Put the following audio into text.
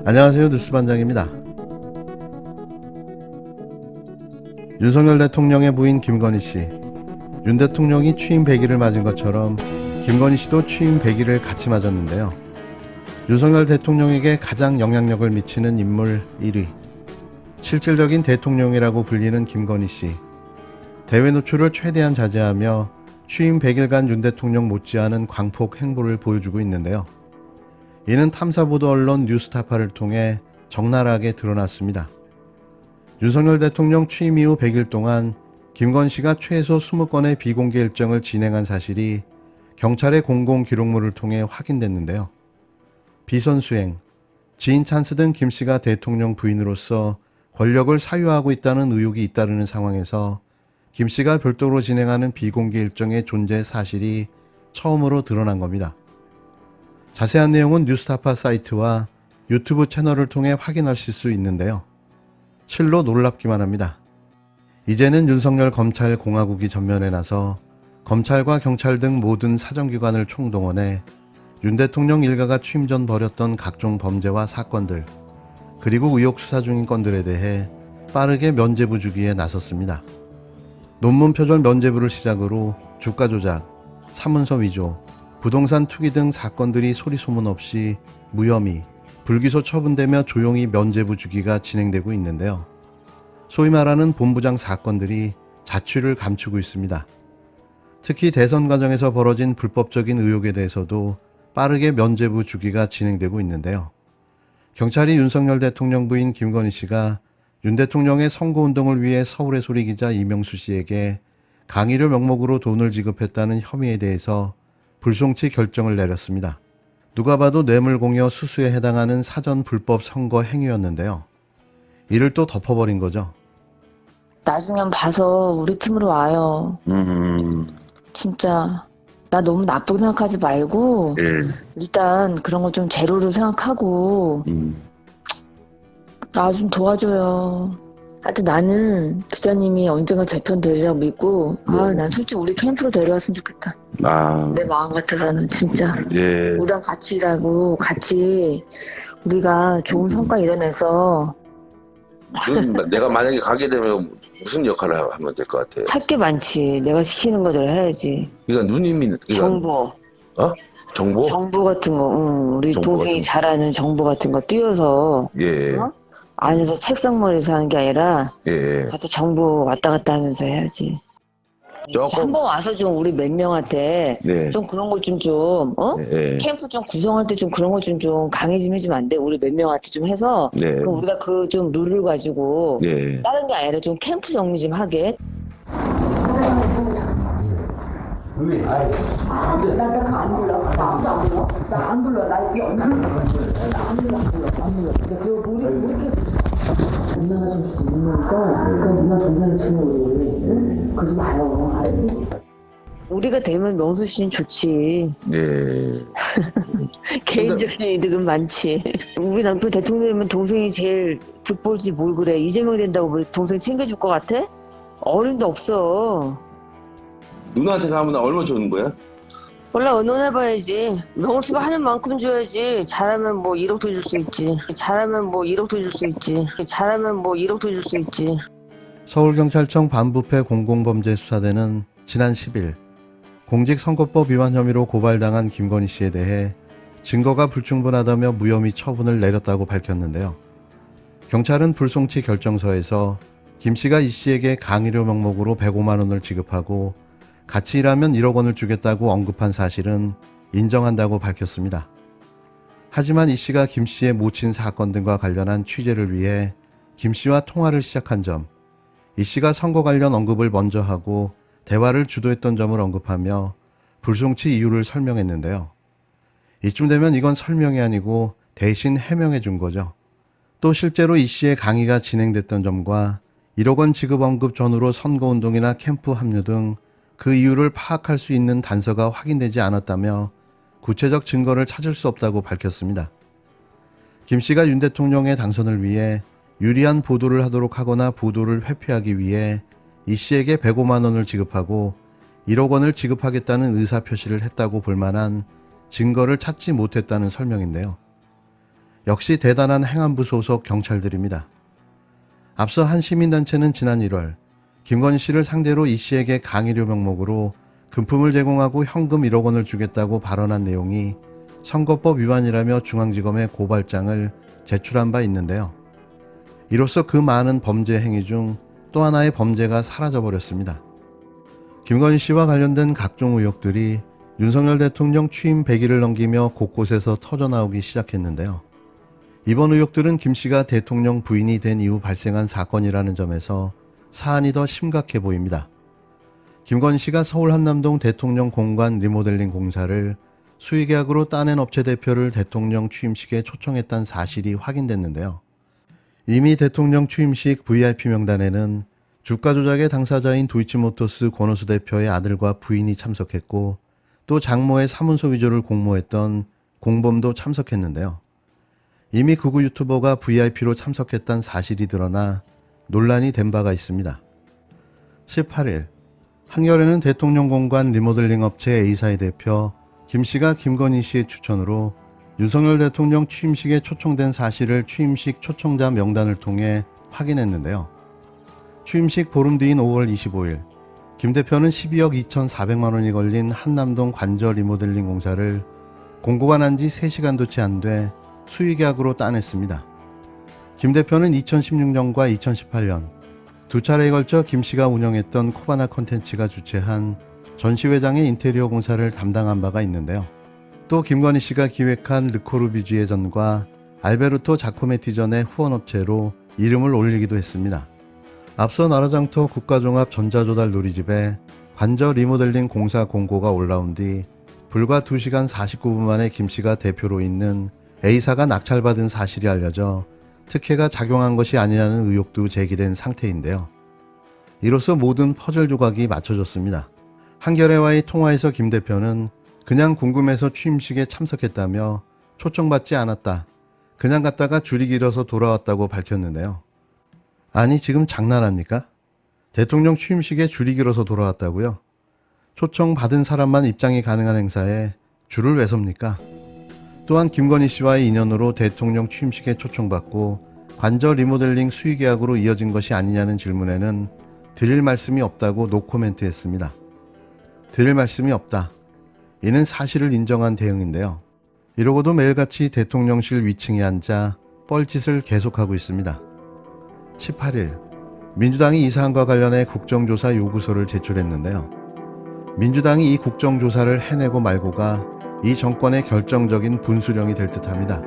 안녕하세요. 뉴스반장입니다. 윤석열 대통령의 부인 김건희 씨. 윤 대통령이 취임 100일을 맞은 것처럼 김건희 씨도 취임 100일을 같이 맞았는데요. 윤석열 대통령에게 가장 영향력을 미치는 인물 1위. 실질적인 대통령이라고 불리는 김건희 씨. 대외 노출을 최대한 자제하며 취임 100일간 윤 대통령 못지않은 광폭 행보를 보여주고 있는데요. 이는 탐사보도 언론 뉴스타파를 통해 적나라하게 드러났습니다. 윤석열 대통령 취임 이후 100일 동안 김건희 씨가 최소 20건의 비공개 일정을 진행한 사실이 경찰의 공공기록물을 통해 확인됐는데요. 비선수행, 지인 찬스 등 김 씨가 대통령 부인으로서 권력을 사유하고 있다는 의혹이 잇따르는 상황에서 김 씨가 별도로 진행하는 비공개 일정의 존재 사실이 처음으로 드러난 겁니다. 자세한 내용은 뉴스타파 사이트와 유튜브 채널을 통해 확인하실 수 있는데요. 실로 놀랍기만 합니다. 이제는 윤석열 검찰 공화국이 전면에 나서 검찰과 경찰 등 모든 사정기관을 총동원해 윤 대통령 일가가 취임 전 벌였던 각종 범죄와 사건들, 그리고 의혹 수사 중인 건들에 대해 빠르게 면죄부 주기에 나섰습니다. 논문 표절 면죄부를 시작으로 주가 조작, 사문서 위조, 부동산 투기 등 사건들이 소리소문 없이 무혐의, 불기소 처분되며 조용히 면죄부 주기가 진행되고 있는데요. 소위 말하는 본부장 사건들이 자취를 감추고 있습니다. 특히 대선 과정에서 벌어진 불법적인 의혹에 대해서도 빠르게 면죄부 주기가 진행되고 있는데요. 경찰이 윤석열 대통령 부인 김건희 씨가 윤 대통령의 선거운동을 위해 서울의 소리 기자 이명수 씨에게 강의료 명목으로 돈을 지급했다는 혐의에 대해서 불송치 결정을 내렸습니다. 누가 봐도 뇌물공여 수수에 해당하는 사전 불법 선거 행위였는데요. 이를 또 덮어버린 거죠. 나중에 한번 봐서 우리 팀으로 와요. 진짜 나 너무 나쁘게 생각하지 말고 일단 그런 거 좀 제로로 생각하고 나 좀 도와줘요. 하여튼 나는 기자님이 언젠가 제 편 되리라고 믿고 난 솔직히 우리 캠프로 데려왔으면 좋겠다. 내 마음 같아서는 진짜 우리랑 같이 일하고 같이 우리가 좋은 성과 이뤄내서 내가 만약에 가게 되면 무슨 역할을 하면 될 것 같아? 할 게 많지. 내가 시키는 거대로 해야지. 그러니까 누님이 정보. 정보? 정보 같은 거, 우리 정보 동생이 같은 잘하는 정보 같은 거 띄워서 안에서 책상머리에서 하는 게 아니라 가서 정보 왔다 갔다 하면서 해야지. 한번 와서 좀 우리 몇 명한테 좀 그런 거 좀 캠프 좀 구성할 때 좀 그런 거 좀 강의 좀 해주면 안 돼? 우리 몇 명한테 좀 해서 그럼 우리가 그 좀 룰을 가지고 다른 게 아니라 좀 캠프 정리 좀 하게. 나 안 불러. 나 지금 안 불러. 이제 그 우리 누나가 좀 수도 있으니까 그 누나 동생을 치는 우리 그러지 마요. 알지? 우리가 되면 명수 씨는 좋지. 개인적인 이득은 많지. 우리 남편 대통령이면 동생이 제일 득볼지 뭘 그래. 이재명 된다고 우리 동생 챙겨줄 것 같아? 어른도 없어. 누나한테 가면 얼마 주는 거야? 원래 의논해봐야지. 명수가 하는 만큼 줘야지. 잘하면 뭐 1억도 줄 수 있지. 서울경찰청 반부패 공공범죄수사대는 지난 10일 공직선거법 위반 혐의로 고발당한 김건희 씨에 대해 증거가 불충분하다며 무혐의 처분을 내렸다고 밝혔는데요. 경찰은 불송치 결정서에서 김 씨가 이 씨에게 강의료 명목으로 105만 원을 지급하고 같이 일하면 1억 원을 주겠다고 언급한 사실은 인정한다고 밝혔습니다. 하지만 이 씨가 김 씨의 모친 사건 등과 관련한 취재를 위해 김 씨와 통화를 시작한 점, 이 씨가 선거 관련 언급을 먼저 하고 대화를 주도했던 점을 언급하며 불송치 이유를 설명했는데요. 이쯤 되면 이건 설명이 아니고 대신 해명해 준 거죠. 또 실제로 이 씨의 강의가 진행됐던 점과 1억 원 지급 언급 전후로 선거운동이나 캠프 합류 등 그 이유를 파악할 수 있는 단서가 확인되지 않았다며 구체적 증거를 찾을 수 없다고 밝혔습니다. 김 씨가 윤 대통령의 당선을 위해 유리한 보도를 하도록 하거나 보도를 회피하기 위해 이 씨에게 105만 원을 지급하고 1억 원을 지급하겠다는 의사표시를 했다고 볼 만한 증거를 찾지 못했다는 설명인데요. 역시 대단한 행안부 소속 경찰들입니다. 앞서 한 시민단체는 지난 1월 김건희 씨를 상대로 이 씨에게 강의료 명목으로 금품을 제공하고 현금 1억 원을 주겠다고 발언한 내용이 선거법 위반이라며 중앙지검에 고발장을 제출한 바 있는데요. 이로써 그 많은 범죄 행위 중 또 하나의 범죄가 사라져버렸습니다. 김건희 씨와 관련된 각종 의혹들이 윤석열 대통령 취임 100일을 넘기며 곳곳에서 터져나오기 시작했는데요. 이번 의혹들은 김 씨가 대통령 부인이 된 이후 발생한 사건이라는 점에서 사안이 더 심각해 보입니다. 김건희 씨가 서울 한남동 대통령 공관 리모델링 공사를 수의계약으로 따낸 업체 대표를 대통령 취임식에 초청했다는 사실이 확인됐는데요. 이미 대통령 취임식 VIP 명단에는 주가 조작의 당사자인 도이치모터스 권오수 대표의 아들과 부인이 참석했고 또 장모의 사문서 위조를 공모했던 공범도 참석했는데요. 이미 극우 유튜버가 VIP로 참석했다는 사실이 드러나 논란이 된 바가 있습니다. 18일 한겨레는 대통령 공관 리모델링 업체 A사의 대표 김 씨가 김건희 씨의 추천으로 윤석열 대통령 취임식에 초청된 사실을 취임식 초청자 명단을 통해 확인했는데요. 취임식 보름 뒤인 5월 25일 김 대표는 12억 2,400만 원이 걸린 한남동 관저 리모델링 공사를 공고가 난 지 3시간도 채 안 돼 수의계약으로 따냈습니다. 김 대표는 2016년과 2018년 두 차례에 걸쳐 김 씨가 운영했던 코바나 콘텐츠가 주최한 전시회장의 인테리어 공사를 담당한 바가 있는데요. 또 김건희 씨가 기획한 르코르비지의 전과 알베르토 자코메티전의 후원업체로 이름을 올리기도 했습니다. 앞서 나라장터 국가종합 전자조달 누리집에 관저 리모델링 공사 공고가 올라온 뒤 불과 2시간 49분 만에 김 씨가 대표로 있는 A사가 낙찰받은 사실이 알려져 특혜가 작용한 것이 아니냐는 의혹도 제기된 상태인데요. 이로써 모든 퍼즐 조각이 맞춰졌습니다. 한겨레와의 통화에서 김 대표는 그냥 궁금해서 취임식에 참석했다며 초청받지 않았다. 그냥 갔다가 줄이 길어서 돌아왔다고 밝혔는데요. 아니 지금 장난합니까? 대통령 취임식에 줄이 길어서 돌아왔다고요? 초청받은 사람만 입장이 가능한 행사에 줄을 왜 섭니까? 또한 김건희 씨와의 인연으로 대통령 취임식에 초청받고 관저 리모델링 수의계약으로 이어진 것이 아니냐는 질문에는 드릴 말씀이 없다고 노코멘트 했습니다. 드릴 말씀이 없다. 이는 사실을 인정한 대응인데요. 이러고도 매일같이 대통령실 위층에 앉아 뻘짓을 계속하고 있습니다. 18일 민주당이 이 사안과 관련해 국정조사 요구서를 제출했는데요. 민주당이 이 국정조사를 해내고 말고가 이 정권의 결정적인 분수령이 될 듯합니다.